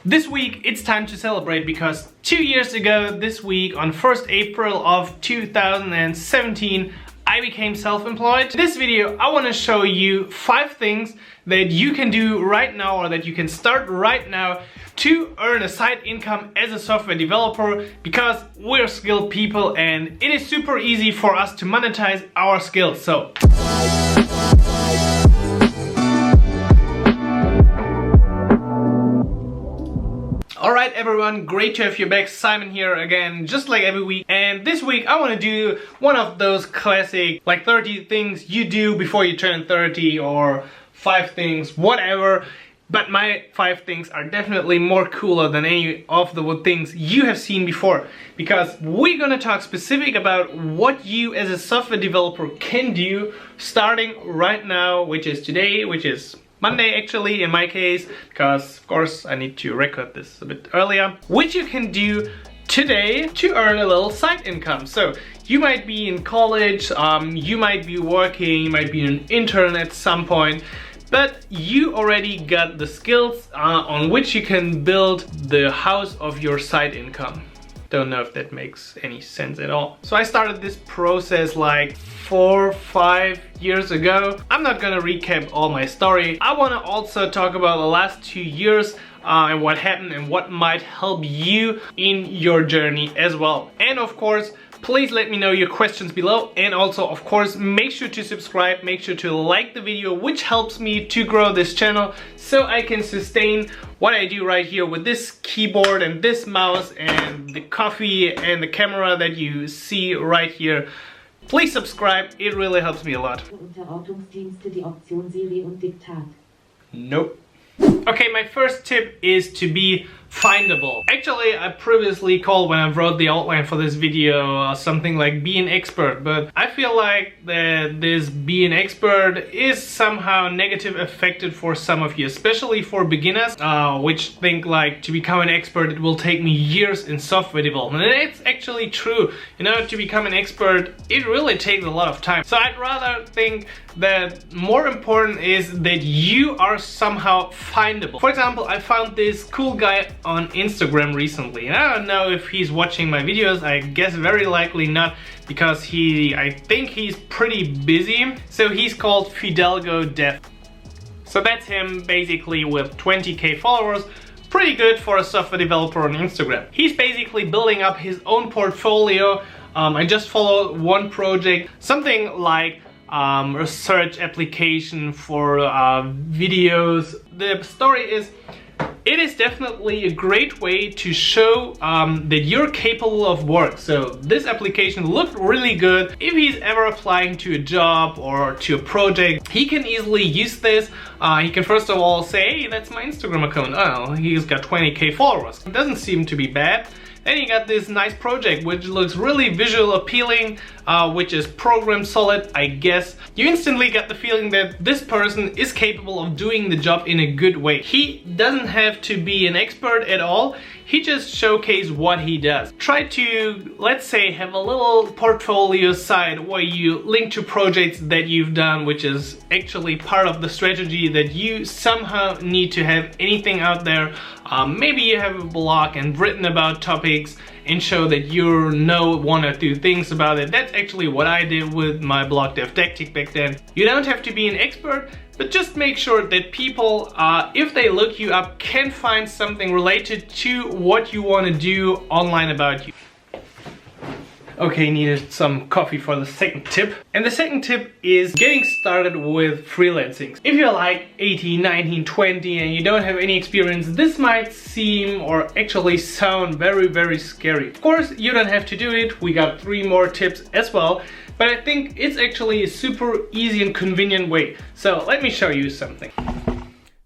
This week it's time to celebrate because 2 years ago this week on 1st April of 2017 I became self-employed. In this video I want to show you 5 things that you can do right now or that you can start right now to earn a side income as a software developer, because we're skilled people and it is super easy for us to monetize our skills. So alright everyone, great to have you back. Simon here again, just like every week. And this week I want to do one of those classic like 30 things you do before you turn 30, or 5 things, whatever. But my 5 things are definitely more cooler than any of the things you have seen before, because we're gonna talk specific about what you as a software developer can do starting right now, which is today, which is Monday actually in my case, because of course I need to record this a bit earlier, which you can do today to earn a little side income. So you might be in college, you might be working, you might be an intern at some point, but you already got the skills on which you can build the house of your side income. Don't know if that makes any sense at all. So I started this process like 4-5 years ago. I'm not gonna recap all my story. I wanna also talk about the last 2 years and what happened and what might help you in your journey as well. And of course, please let me know your questions below, and also of course make sure to subscribe, make sure to like the video, which helps me to grow this channel so I can sustain what I do right here with this keyboard and this mouse and the coffee and the camera that you see right here. Please subscribe, it really helps me a lot. Nope. Okay, my first tip is to be findable. Actually, I previously called, when I wrote the outline for this video, something like be an expert, but I feel like that this be an expert is somehow negative affected for some of you, especially for beginners, which think like to become an expert it will take me years in software development. And it's actually true, you know, to become an expert it really takes a lot of time. So I'd rather think that more important is that you are somehow findable. For example, I found this cool guy on Instagram recently, and I don't know if he's watching my videos. I guess very likely not, because I think he's pretty busy. So he's called Fidalgo Dev. So that's him basically with 20k followers. Pretty good for a software developer on Instagram. He's basically building up his own portfolio. I just followed one project, something like a search application for videos. The story is, it is definitely a great way to show that you're capable of work. So this application looked really good. If he's ever applying to a job or to a project, he can easily use this. He can first of all say, hey, that's my Instagram account. Oh, he's got 20k followers. It doesn't seem to be bad. Then you got this nice project which looks really visual appealing, which is program solid, I guess. You instantly get the feeling that this person is capable of doing the job in a good way. He doesn't have to be an expert at all. He just showcases what he does. Try to, let's say, have a little portfolio site where you link to projects that you've done, which is actually part of the strategy that you somehow need to have anything out there. Maybe you have a blog and written about topics and show that you know 1 or 2 things about it. That's actually what I did with my blog Dev Tactic back then. You don't have to be an expert, but just make sure that people, if they look you up, can find something related to what you want to do online about you. Okay, needed some coffee for the second tip. And the second tip is getting started with freelancing. If you're like 18, 19, 20 and you don't have any experience, this might seem or actually sound very, very scary. Of course, you don't have to do it. We got 3 more tips as well. But I think it's actually a super easy and convenient way. So let me show you something.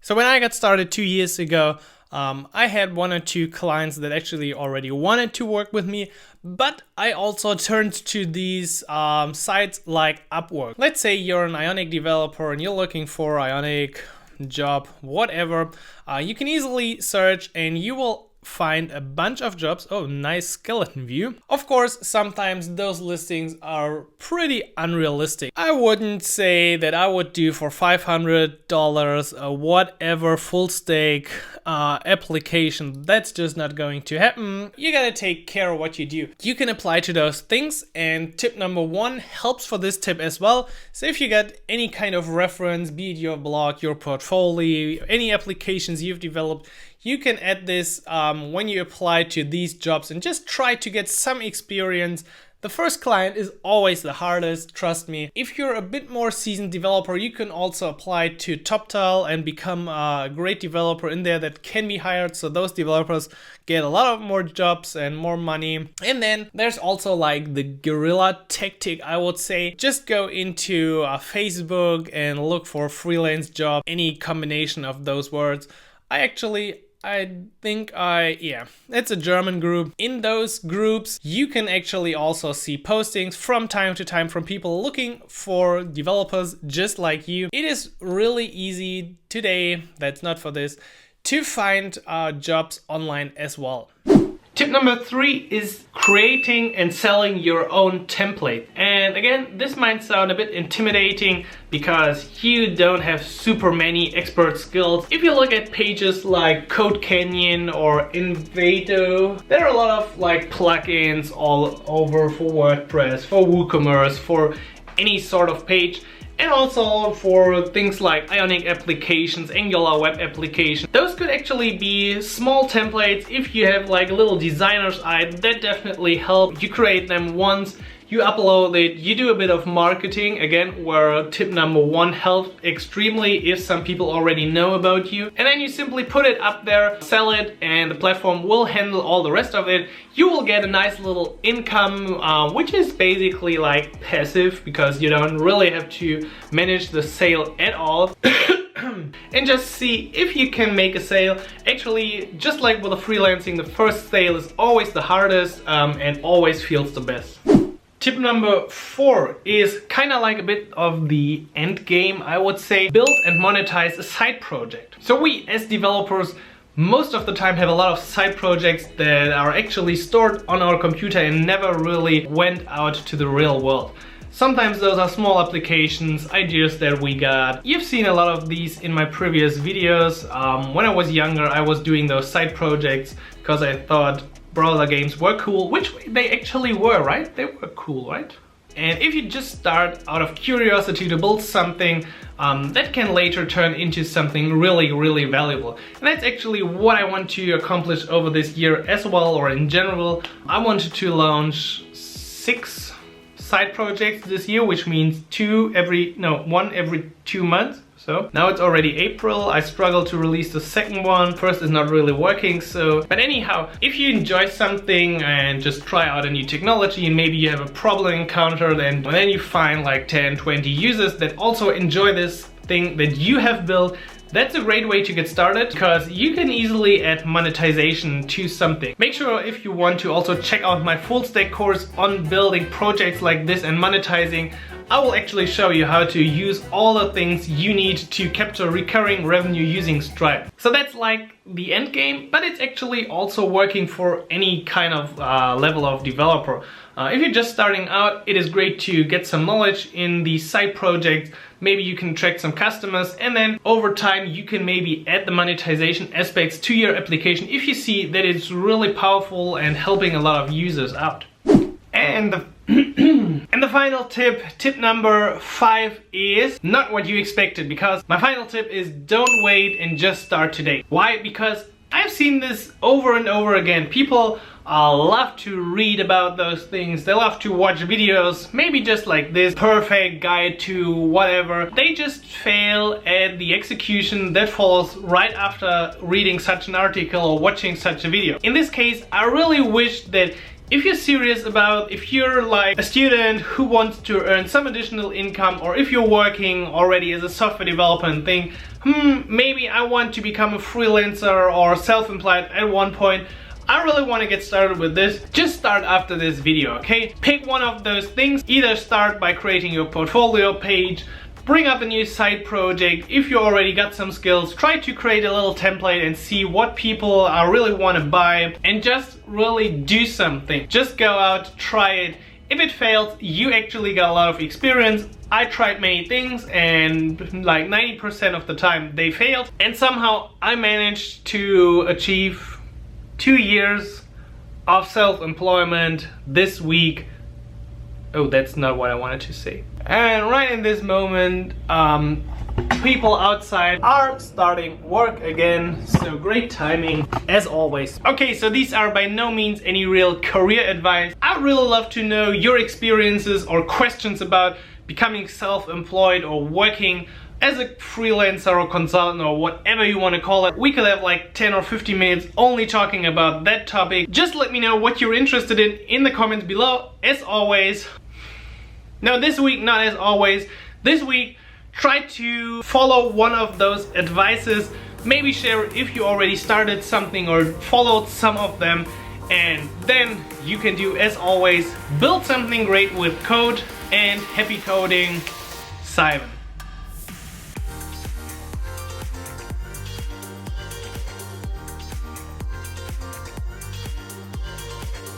So when I got started 2 years ago, I had 1 or 2 clients that actually already wanted to work with me, but I also turned to these sites like Upwork. Let's say you're an Ionic developer and you're looking for Ionic job, whatever. You can easily search and you will find a bunch of jobs. Oh, nice skeleton view. Of course, sometimes those listings are pretty unrealistic. I wouldn't say that I would do for $500 whatever full stack application. That's just not going to happen. You gotta take care of what you do. You can apply to those things, and tip number 1 helps for this tip as well. So if you got any kind of reference, be it your blog, your portfolio, any applications you've developed, you can add this when you apply to these jobs and just try to get some experience. The first client is always the hardest, trust me. If you're a bit more seasoned developer, you can also apply to TopTal and become a great developer in there that can be hired. So those developers get a lot of more jobs and more money. And then there's also like the guerrilla tactic, I would say. Just go into Facebook and look for freelance job, any combination of those words. It's a German group. In those groups, you can actually also see postings from time to time from people looking for developers just like you. It is really easy today, that's not for this, to find jobs online as well. Tip number 3 is creating and selling your own template. And again, this might sound a bit intimidating because you don't have super many expert skills. If you look at pages like Code Canyon or Envato, there are a lot of like plugins all over for WordPress, for WooCommerce, for any sort of page. And also for things like Ionic applications, Angular web applications. Those could actually be small templates. If you have like a little designer's eye, that definitely helps. You create them once, you upload it, you do a bit of marketing, again, where tip number 1 helps extremely if some people already know about you. And then you simply put it up there, sell it, and the platform will handle all the rest of it. You will get a nice little income, which is basically like passive because you don't really have to manage the sale at all. And just see if you can make a sale. Actually, just like with the freelancing, the first sale is always the hardest and always feels the best. Tip number 4 is kind of like a bit of the end game, I would say. Build and monetize a side project. So we as developers most of the time have a lot of side projects that are actually stored on our computer and never really went out to the real world. Sometimes those are small applications, ideas that we got. You've seen a lot of these in my previous videos. When I was younger, I was doing those side projects because I thought browser games were cool, which they actually were, right? They were cool, right? And if you just start out of curiosity to build something, that can later turn into something really, really valuable. And that's actually what I want to accomplish over this year as well, or in general. I wanted to launch 6 side projects this year, which means one every 2 months. So now it's already April. I struggle to release the second one. First is not really working. But anyhow, if you enjoy something and just try out a new technology and maybe you have a problem encountered and then you find like 10, 20 users that also enjoy this thing that you have built, that's a great way to get started because you can easily add monetization to something. Make sure if you want to also check out my full stack course on building projects like this and monetizing. I will actually show you how to use all the things you need to capture recurring revenue using Stripe. So that's like the end game, but it's actually also working for any kind of level of developer. If you're just starting out, it is great to get some knowledge in the side project. Maybe you can attract some customers and then over time you can maybe add the monetization aspects to your application if you see that it's really powerful and helping a lot of users out. And the final tip number 5 is not what you expected, because my final tip is don't wait and just start today. Why? Because I've seen this over and over again. People love to read about those things. They love to watch videos, maybe just like this perfect guide to whatever. They just fail at the execution that follows right after reading such an article or watching such a video. In this case, I really wish that if you're serious about, if you're like a student who wants to earn some additional income, or if you're working already as a software developer and think, maybe I want to become a freelancer or self-employed at one point, I really want to get started with this, just start after this video, okay? Pick one of those things. Either start by creating your portfolio page, bring up a new side project. If you already got some skills, try to create a little template and see what people really want to buy, and just really do something. Just go out, try it. If it fails, you actually got a lot of experience. I tried many things and like 90% of the time they failed, and somehow I managed to achieve 2 years of self-employment this week. Oh, that's not what I wanted to say. And right in this moment, people outside are starting work again, so great timing as always. Okay, so these are by no means any real career advice. I'd really love to know your experiences or questions about becoming self-employed or working as a freelancer or consultant or whatever you want to call it. We could have like 10 or 15 minutes only talking about that topic. Just let me know what you're interested in the comments below. As always, now this week, not as always, this week try to follow one of those advices. Maybe share if you already started something or followed some of them, and then you can do as always, build something great with code. And happy coding, Simon.